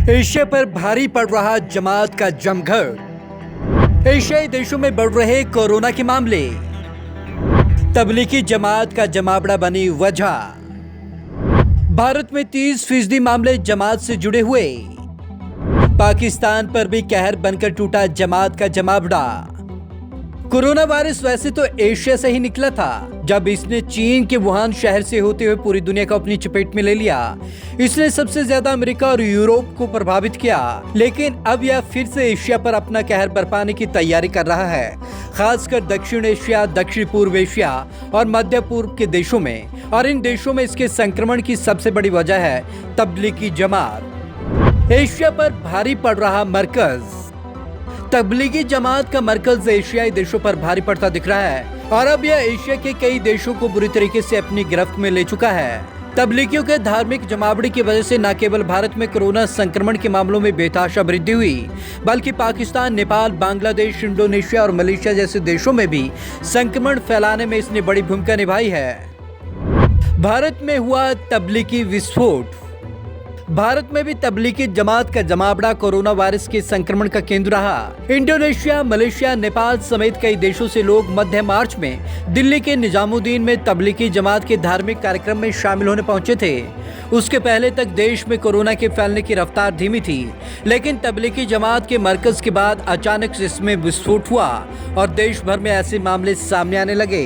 Asia पर भारी पड़ रहा जमात का जमघट। एशियाई देशों में बढ़ रहे कोरोना के मामले। तबलीगी जमात का जमावड़ा बनी वजह। भारत में 30% मामले जमात से जुड़े हुए। पाकिस्तान पर भी कहर बनकर टूटा जमात का जमावड़ा। कोरोना वायरस वैसे तो एशिया से ही निकला था, जब इसने चीन के वुहान शहर से होते हुए पूरी दुनिया को अपनी चपेट में ले लिया। इसने सबसे ज्यादा अमेरिका और यूरोप को प्रभावित किया, लेकिन अब यह फिर से एशिया पर अपना कहर बरपाने की तैयारी कर रहा है, खासकर दक्षिण एशिया, दक्षिण पूर्व एशिया और मध्य पूर्व के देशों में। और इन देशों में इसके संक्रमण की सबसे बड़ी वजह है तबलीगी जमात। एशिया पर भारी पड़ रहा मरकज। तबलीगी जमात का मरकज एशियाई देशों पर भारी पड़ता दिख रहा है और अब यह एशिया के कई देशों को बुरी तरीके से अपनी गिरफ्त में ले चुका है। तबलीगियों के धार्मिक जमावड़े की वजह से न केवल भारत में कोरोना संक्रमण के मामलों में बेतहाशा वृद्धि हुई, बल्कि पाकिस्तान, नेपाल, बांग्लादेश, इंडोनेशिया और मलेशिया जैसे देशों में भी संक्रमण फैलाने में इसने बड़ी भूमिका निभाई है। भारत में हुआ तबलीगी विस्फोट। भारत में भी तबलीगी जमात का जमावड़ा कोरोना वायरस के संक्रमण का केंद्र रहा। इंडोनेशिया, मलेशिया, नेपाल समेत कई देशों से लोग मध्य मार्च में दिल्ली के निजामुद्दीन में तबलीगी जमात के धार्मिक कार्यक्रम में शामिल होने पहुंचे थे। उसके पहले तक देश में कोरोना के फैलने की रफ्तार धीमी थी, लेकिन तबलीगी जमात के मरकज के बाद अचानक से इसमें विस्फोट हुआ और देश भर में ऐसे मामले सामने आने लगे।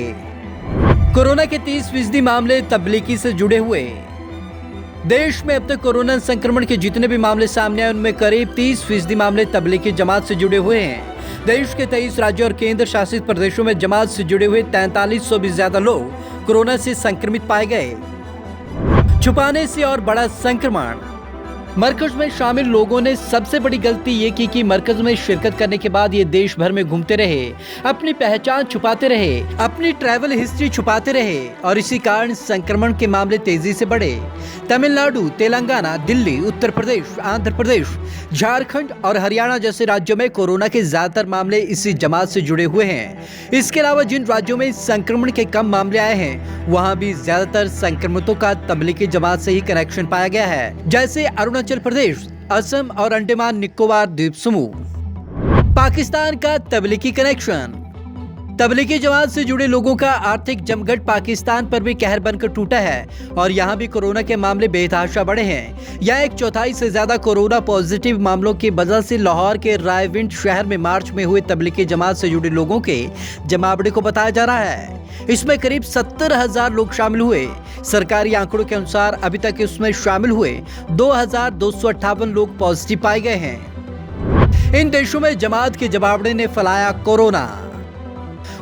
कोरोना के 30% मामले तबलीगी से जुड़े हुए। देश में अब तक कोरोना संक्रमण के जितने भी मामले सामने आए, उनमें करीब 30% मामले तबलीगी जमात से जुड़े हुए हैं। देश के 23 राज्यों और केंद्र शासित प्रदेशों में जमात से जुड़े हुए 4300 भी ज्यादा लोग कोरोना से संक्रमित पाए गए। छुपाने से और बड़ा संक्रमण। मरकज में शामिल लोगों ने सबसे बड़ी गलती ये की कि मरकज में शिरकत करने के बाद ये देश भर में घूमते रहे, अपनी पहचान छुपाते रहे, अपनी ट्रैवल हिस्ट्री छुपाते रहे और इसी कारण संक्रमण के मामले तेजी से बढ़े। तमिलनाडु, तेलंगाना, दिल्ली, उत्तर प्रदेश, आंध्र प्रदेश, झारखंड और हरियाणा जैसे राज्यों में कोरोना के ज्यादातर मामले इसी जमात से जुड़े हुए हैं। इसके अलावा जिन राज्यों में संक्रमण के कम मामले आए हैं, वहाँ भी ज्यादातर संक्रमितों का तबलीगी जमात से ही कनेक्शन पाया गया है, जैसे अरुणाचल प्रदेश, असम और अंडमान निकोबार द्वीप समूह। पाकिस्तान का तबलीगी कनेक्शन। तबलीगी जमात से जुड़े लोगों का आर्थिक जमघट पाकिस्तान पर भी कहर बनकर टूटा है और यहाँ भी कोरोना के मामले बेतहाशा बढ़े हैं। यहाँ 1/4 से ज्यादा कोरोना पॉजिटिव मामलों की वजह से लाहौर के रायविंड शहर में मार्च में हुए तबलीगी जमात से जुड़े लोगों के जमावड़े को बताया जा रहा है। इसमें करीब 70,000 लोग शामिल हुए। सरकारी आंकड़ों के अनुसार अभी तक इसमें शामिल हुए 2,258 लोग पॉजिटिव पाए गए हैं। इन देशों में जमात के जमावड़े ने फैलाया कोरोना।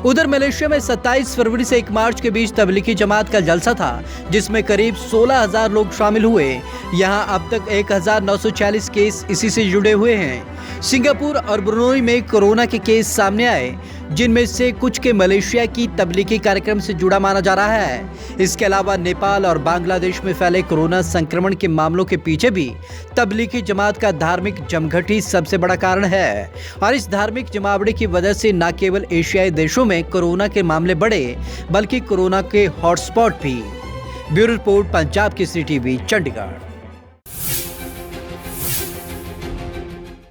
उधर मलेशिया में 27 फरवरी से 1 मार्च के बीच तबलीगी जमात का जलसा था, जिसमें करीब 16,000 लोग शामिल हुए। यहां अब तक 1,946 केस इसी से जुड़े हुए हैं। सिंगापुर और ब्रुनई में कोरोना के केस सामने आए, जिनमें से कुछ के मलेशिया की तबलीगी कार्यक्रम से जुड़ा माना जा रहा है। इसके अलावा नेपाल और बांग्लादेश में फैले कोरोना संक्रमण के मामलों के पीछे भी तबलीगी जमात का धार्मिक जमघट ही सबसे बड़ा कारण है। और इस धार्मिक जमावड़े की वजह से न केवल एशियाई देशों में कोरोना के मामले बढ़े, बल्कि कोरोना के हॉटस्पॉट भी। Bureau report, Punjab Kesari TV, Chandigarh.